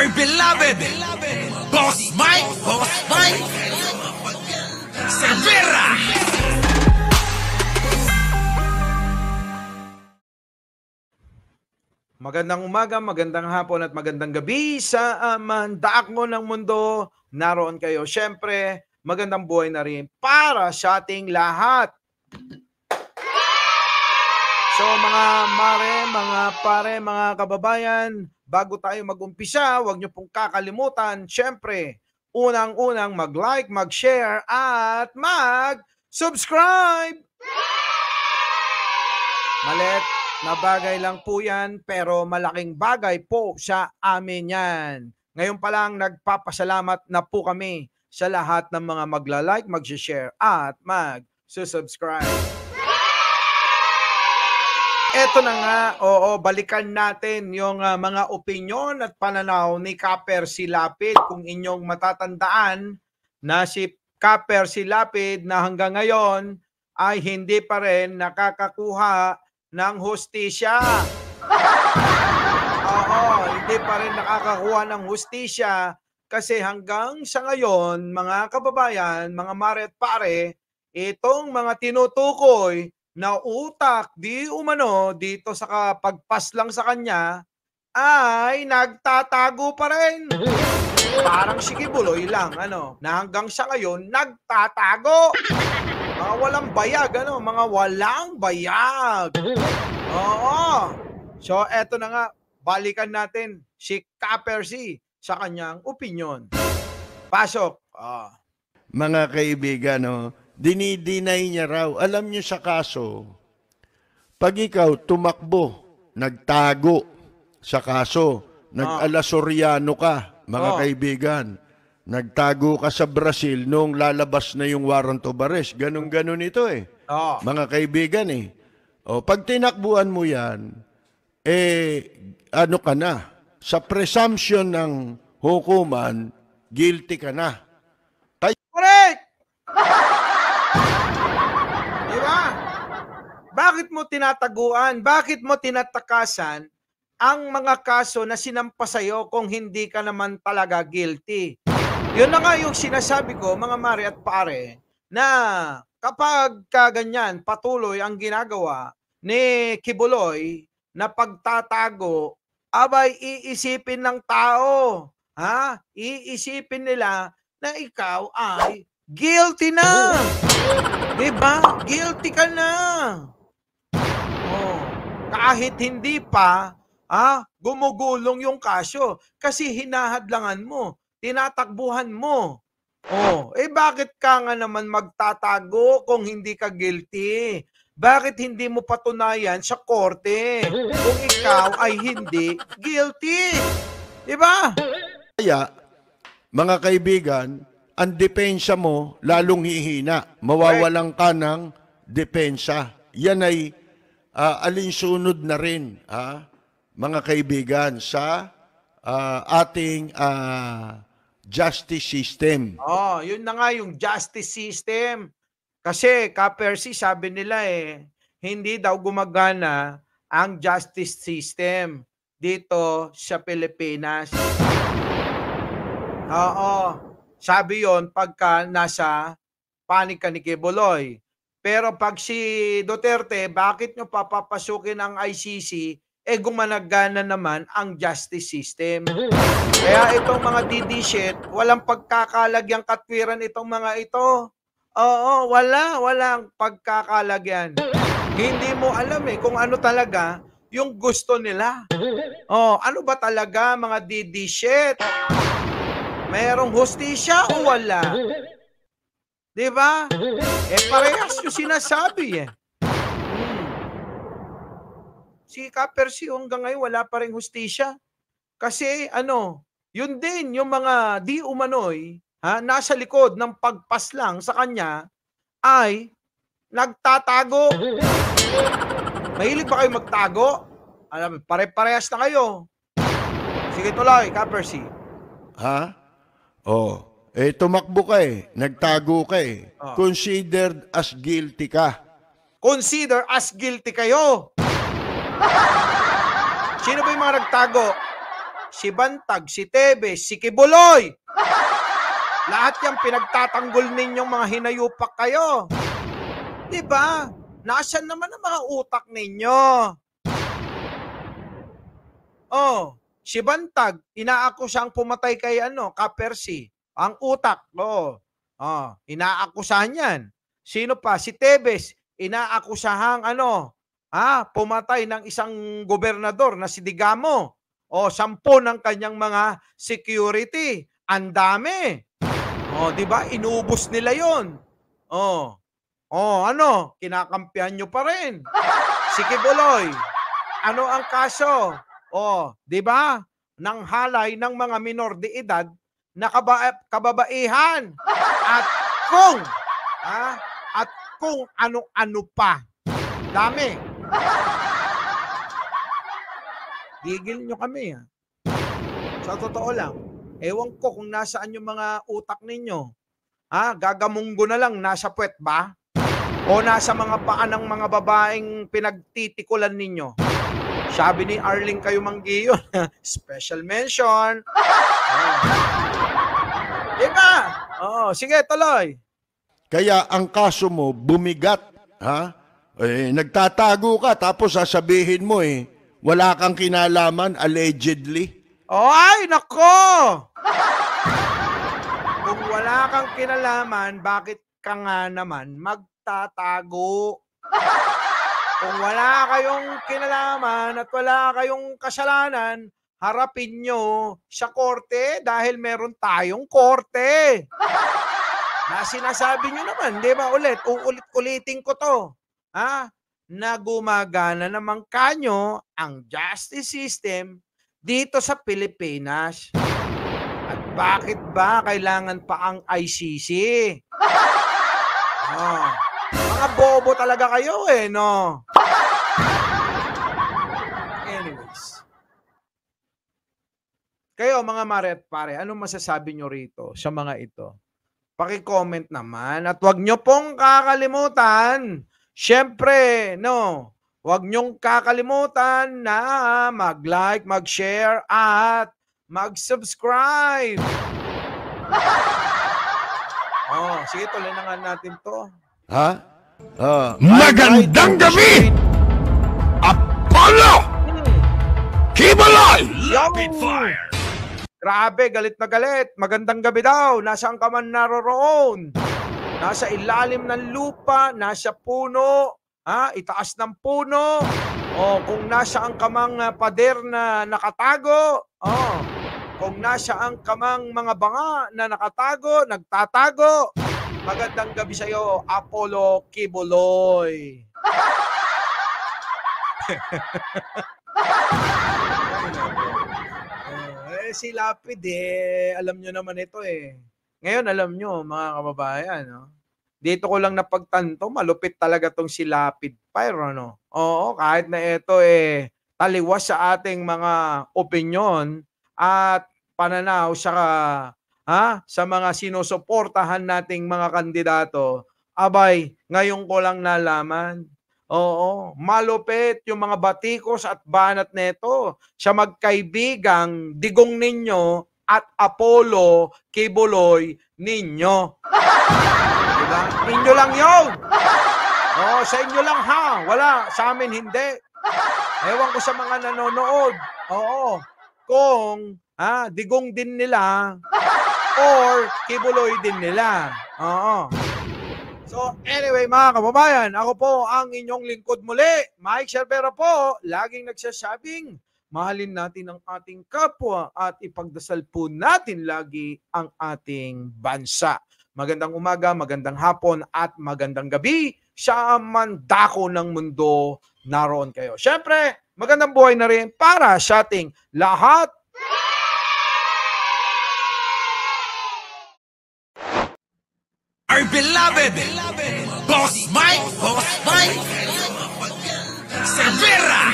my beloved Boss Mike Cervera. Magandang umaga, magandang hapon at magandang gabi sa daak mo ng mundo. Naroon kayo. Siyempre, magandang buhay na rin para sa ating lahat. So mga mare, mga pare, mga kababayan, bago tayo mag-umpisa, huwag niyo pong kakalimutan, siyempre, unang-unang mag-like, mag-share at mag-subscribe! Malit na bagay lang po yan, pero malaking bagay po sa amin yan. Ngayon pa lang, nagpapasalamat na po kami sa lahat ng mga magla-like, mag-share at mag-subscribe. Eto na nga, balikan natin yung mga opinyon at pananaw ni Kaper Silapid. Kung inyong matatandaan na si Kaper Silapid na hanggang ngayon ay hindi pa rin nakakakuha ng hustisya. Hindi pa rin nakakakuha ng hustisya kasi hanggang sa ngayon, mga kababayan, mga mare at pare, itong mga tinutukoy na utak di umano dito sa pagpas lang sa kanya ay nagtatago pa rin. Parang si Kibuloy lang, na hanggang sa ngayon nagtatago. Mga walang bayag, mga walang bayag. Oo. So, eto na nga, balikan natin si Kapersi sa kanyang opinion. Pasok. Mga kaibigan, dinidinay niya raw. Alam niyo sa kaso, pag ikaw tumakbo, nagtago sa kaso, nag-alasoryano ka, mga kaibigan, nagtago ka sa Brazil nung lalabas na yung warrant of arrest. Ganon-ganon ito mga kaibigan pag tinakbuhan mo yan, ano ka na, sa presumption ng hukuman, guilty ka na. Correct! Diba? Bakit mo tinataguan? Bakit mo tinatakasan ang mga kaso na sinampa sa'yo kung hindi ka naman talaga guilty? Yun na nga yung sinasabi ko, mga mare at pare, na kapag kaganyan, patuloy ang ginagawa ni Kibuloy na pagtatago, abay iisipin ng tao, iisipin nila na ikaw ay guilty na. Diba? Guilty ka na. Kahit hindi pa gumugulong yung kaso kasi hinahadlangan mo, tinatakbuhan mo. Bakit ka nga naman magtatago kung hindi ka guilty? Bakit hindi mo patunayan sa korte kung ikaw ay hindi guilty? Diba? Kaya, mga kaibigan, ang depensa mo lalong hihina. Mawawalan ka ng depensa. Yan ay alinsunod na rin, mga kaibigan, sa ating justice system. Yun na nga yung justice system. Kasi, Kapersi, sabi nila hindi daw gumagana ang justice system dito sa Pilipinas. Sabi yon pagka nasa panig ka ni Kibuloy. Pero pag si Duterte, bakit nyo papapasukin ang ICC? Gumanagana naman ang justice system. Kaya itong mga DD-shit, walang pagkakalagyang katwiran itong mga ito. Walang pagkakalagyan. Hindi mo alam kung ano talaga yung gusto nila. Ano ba talaga mga DD-shit? Mayroong hustisya o wala? Diba? Parehas yung sinasabi Si Kapersi hanggang ngayon wala pa rin hustisya. Kasi yun din yung mga di umano'y nasa likod ng pagpaslang sa kanya ay nagtatago. Mahilig ba kayo magtago? Alam, pare-parehas na kayo. Sige tuloy, Kapersi. Tumakbo ka nagtago ka Considered as guilty ka. Consider as guilty kayo. Sino ba yung mga nagtago? si Bantag, si Tebes, si Kibuloy. Lahat yan pinagtatanggol ninyong mga hinayupak kayo. Diba? Nasaan naman ang mga utak ninyo? Oh, si Bantag, inaakusang pumatay kay Kapersi. Ang utak, inaakusahan yan. Sino pa? Si Tebes, inaakusahang pumatay ng isang gobernador na si Digamo. 10 ng kanyang mga security. Ang dami. Di ba? Inubos nila yon. Kinakampihan nyo pa rin. Si Kibuloy, ano ang kaso? Di ba? Nang halay ng mga minor de edad na kababaihan. At kung ano-ano pa. Dami. Gigil nyo kami. Sa totoo lang, ewan ko kung nasaan yung mga utak ninyo. Gagamunggo na lang, nasa puwet ba? O nasa mga paa ng mga babaeng pinagtitikulan ninyo? Sabi ni Arling kayo Manggiyo, special mention. Diba? Sige, tuloy. Kaya ang kaso mo, bumigat. Nagtatago ka, tapos sasabihin mo wala kang kinalaman, allegedly. Ay, nako! Kung wala kang kinalaman, bakit ka nga naman magtatago? Kung wala kayong kinalaman at wala kayong kasalanan, harapin nyo sa korte dahil meron tayong korte. Na sinasabi nyo naman, di ba uulit-ulitin ko to. Na gumagana naman kanyo ang justice system dito sa Pilipinas. At bakit ba kailangan pa ang ICC? Mga bobo talaga kayo no? Anyways. Kayo mga mare at pare, anong masasabi nyo rito sa mga ito? Paki-comment naman at wag nyo pong kakalimutan. Siyempre, wag nyong kakalimutan na mag-like, mag-share at mag-subscribe. Sige, tuloy na nga natin to. Magandang gabi! Apollo! Kibuloy! Rapid fire! Grabe, galit na galit. Magandang gabi daw. Nasaan ka man naroroon? Nasa ilalim ng lupa, nasa puno, itaas ng puno, kung nasaan ka mang pader na nakatago, kung nasaan ka mang mga banga na nakatago, nagtatago, magandang gabi sa iyo, Apollo Kibuloy. Si Lapid alam nyo naman ito Ngayon alam nyo mga kababayan, dito ko lang napagtanto, malupit talaga tong si Lapid Fire, Oo, kahit na ito taliwas sa ating mga opinyon at pananaw sa mga sinusuportahan nating mga kandidato, abay, ngayon ko lang nalaman. Oo, malupit yung mga batikos at banat nito sa magkaibigang Digong Ninyo at Apollo Kibuloy ninyo. Diba? Inyo lang yun. Sa inyo lang wala, sa amin hindi. Ewan ko sa mga nanonood. Kung Digong din nila or Kibuloy din nila. So anyway mga kababayan, ako po ang inyong lingkod muli, Mike Cervera po, laging nagsasabing, mahalin natin ang ating kapwa at ipagdasal po natin lagi ang ating bansa. Magandang umaga, magandang hapon at magandang gabi sa mandako ng mundo naroon kayo. Siyempre, magandang buhay na rin para sa ating lahat. Our beloved Boss Mike Cervera!